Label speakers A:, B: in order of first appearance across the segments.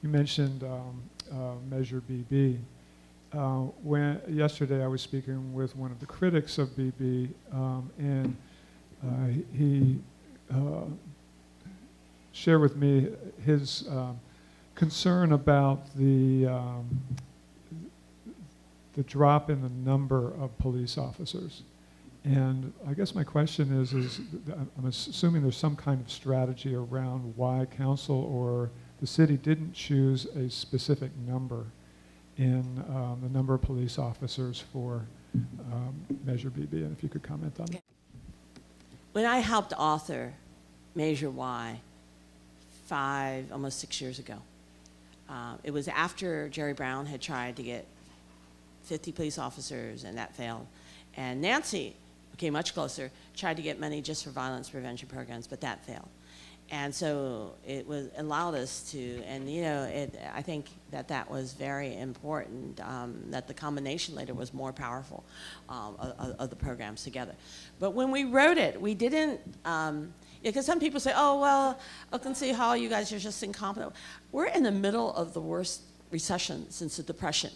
A: you mentioned Measure BB. Yesterday I was speaking with one of the critics of BB, and he shared with me his concern about the drop in the number of police officers. And I guess my question is I'm assuming there's some kind of strategy around why council or the city didn't choose a specific number in the number of police officers for Measure BB, and if you could comment on that.
B: When I helped author Measure Y almost 6 years ago, it was after Jerry Brown had tried to get 50 police officers, and that failed. And Nancy came much closer, tried to get money just for violence prevention programs, but that failed. And so it allowed us to, and you know, I think that was very important, that the combination later was more powerful of the programs together. But when we wrote it, we didn't, because some people say, oh, well, Oakland City Hall, you guys are just incompetent. We're in the middle of the worst recession since the Depression.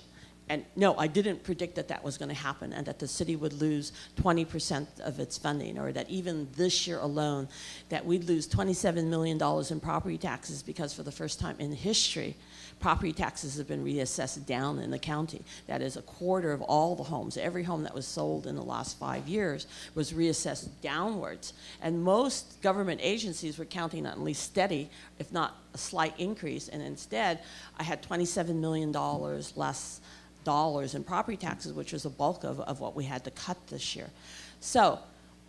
B: And no, I didn't predict that that was going to happen and that the city would lose 20% of its funding, or that even this year alone that we'd lose $27 million in property taxes, because for the first time in history, property taxes have been reassessed down in the county. That is, a quarter of all the homes, every home that was sold in the last 5 years was reassessed downwards. And most government agencies were counting on at least steady, if not a slight increase, and instead I had $27 million less in property taxes, which was the bulk of what we had to cut this year. So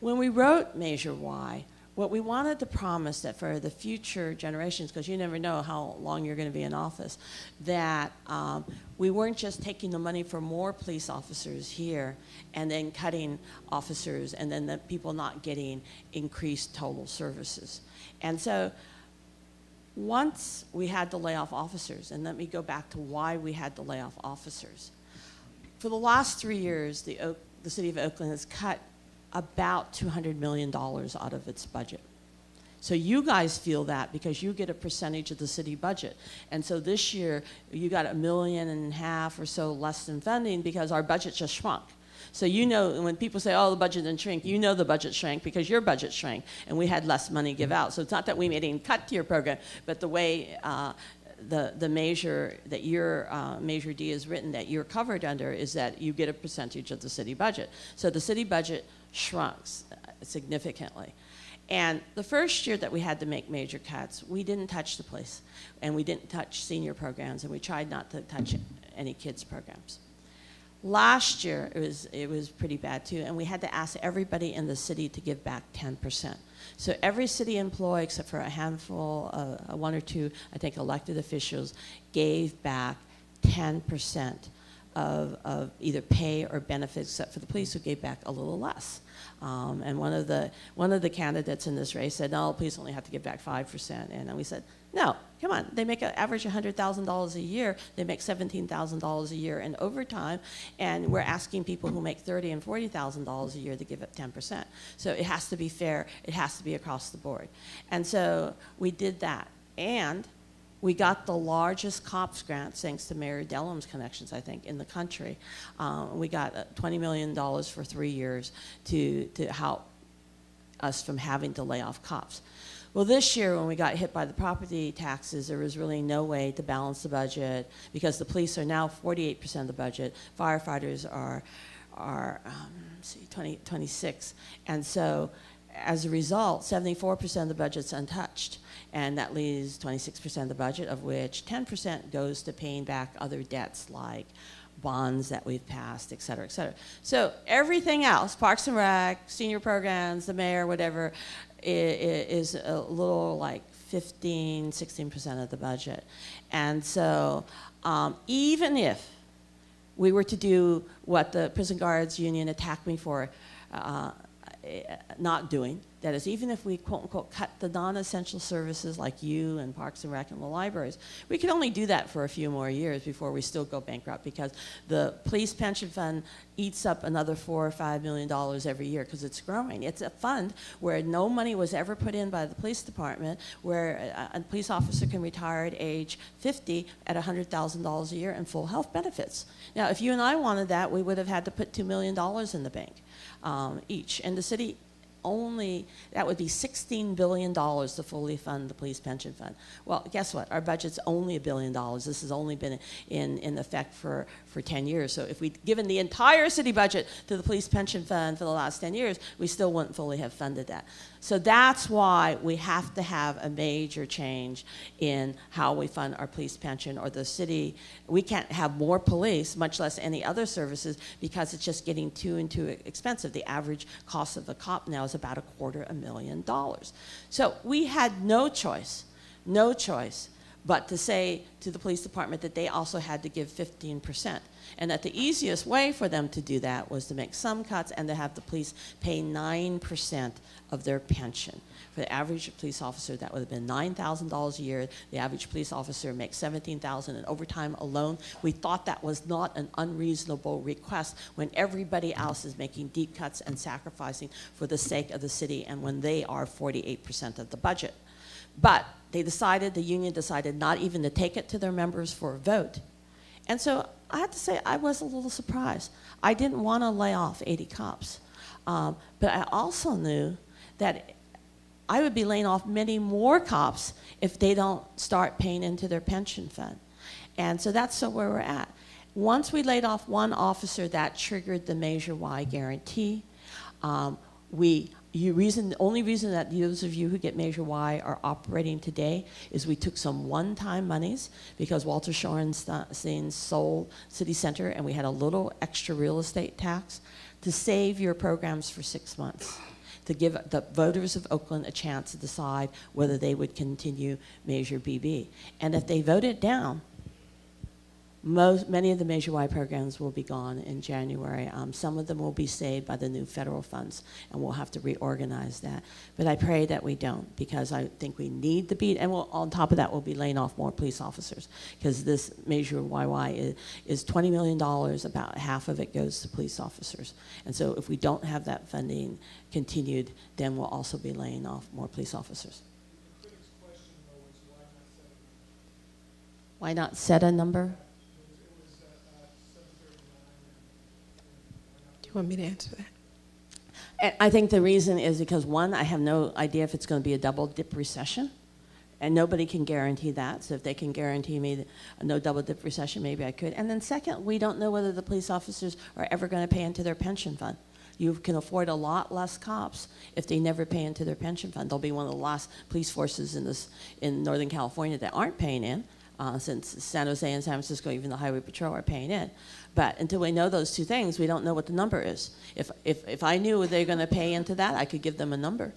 B: when we wrote Measure Y, what we wanted to promise that for the future generations, because you never know how long you're going to be in office, that we weren't just taking the money for more police officers here and then cutting officers and then the people not getting increased total services. And so once we had to lay off officers, and let me go back to why we had to lay off officers. For the last 3 years, the city of Oakland has cut about $200 million out of its budget. So you guys feel that because you get a percentage of the city budget. And so this year, you got $1.5 million or so less in funding because our budget just shrunk. So you know, when people say, oh, the budget didn't shrink, you know the budget shrank because your budget shrank and we had less money to give out. So it's not that we made any cut to your program, but the way the measure that your Measure D is written that you're covered under is that you get a percentage of the city budget. So the city budget shrunk significantly. And the first year that we had to make major cuts, we didn't touch the police, and we didn't touch senior programs, and we tried not to touch any kids programs. Last year, it was pretty bad too, and we had to ask everybody in the city to give back 10%. So every city employee, except for a handful, one or two, I think, elected officials, gave back 10% of either pay or benefits, except for the police, who gave back a little less. And one of the candidates in this race said, no, police only have to give back 5%. And then we said, no, come on. They make an average $100,000 a year. They make $17,000 a year in overtime. And we're asking people who make $30,000 and $40,000 a year to give up 10%. So it has to be fair. It has to be across the board. And so we did that. And we got the largest COPS grant, thanks to Mayor Dellum's connections, I think, in the country. We got $20 million for 3 years to help us from having to lay off cops. Well, this year, when we got hit by the property taxes, there was really no way to balance the budget because the police are now 48% of the budget. Firefighters are 26. And so, as a result, 74% of the budget's untouched. And that leaves 26% of the budget, of which 10% goes to paying back other debts like bonds that we've passed, et cetera, et cetera. So everything else, Parks and Rec, senior programs, the mayor, whatever, is a little like 15, 16% of the budget. And so even if we were to do what the prison guards union attacked me for, not doing. That is, even if we, quote unquote, cut the non-essential services like you and Parks and Rec and the libraries, we can only do that for a few more years before we still go bankrupt, because the police pension fund eats up another $4 or $5 million every year because it's growing. It's a fund where no money was ever put in by the police department, where a police officer can retire at age 50 at $100,000 a year and full health benefits. Now, if you and I wanted that, we would have had to put $2 million in the bank each. And the city only, that would be $16 billion to fully fund the police pension fund. Well, guess what? Our budget's only $1 billion. This has only been in effect for 10 years. So if we'd given the entire city budget to the police pension fund for the last 10 years, we still wouldn't fully have funded that. So that's why we have to have a major change in how we fund our police pension, or the city. We can't have more police, much less any other services, because it's just getting too and too expensive. The average cost of a cop now is about $250,000. So we had no choice but to say to the police department that they also had to give 15%. And that the easiest way for them to do that was to make some cuts and to have the police pay 9% of their pension. For the average police officer, that would have been $9,000 a year. The average police officer makes $17,000 in overtime alone. We thought that was not an unreasonable request when everybody else is making deep cuts and sacrificing for the sake of the city, and when they are 48% of the budget. But they decided, the union decided not even to take it to their members for a vote. And so I have to say, I was a little surprised. I didn't want to lay off 80 cops. But I also knew that I would be laying off many more cops if they don't start paying into their pension fund. And so that's where we're at. Once we laid off one officer, that triggered the Measure Y guarantee. The only reason that those of you who get Measure Y are operating today is we took some one-time monies because Walter Shorenstein sold City Center, and we had a little extra real estate tax to save your programs for 6 months, to give the voters of Oakland a chance to decide whether they would continue Measure BB. And if they vote it down, many of the Measure Y programs will be gone in January. Some of them will be saved by the new federal funds, and we'll have to reorganize that. But I pray that we don't, because I think we need the beat, and on top of that, we'll be laying off more police officers, because this Measure YY is $20 million, about half of it goes to police officers. And so if we don't have that funding continued, then we'll also be laying off more police officers.
A: The critic's question, though, is
B: why not set a number?
C: Do you want me to answer that?
B: And I think the reason is because, one, I have no idea if it's going to be a double-dip recession, and nobody can guarantee that. So if they can guarantee me no double-dip recession, maybe I could. And then second, we don't know whether the police officers are ever going to pay into their pension fund. You can afford a lot less cops if they never pay into their pension fund. They'll be one of the last police forces in Northern California that aren't paying in. Since San Jose and San Francisco, even the Highway Patrol are paying in. But until we know those two things, we don't know what the number is. If I knew they're going to pay into that, I could give them a number.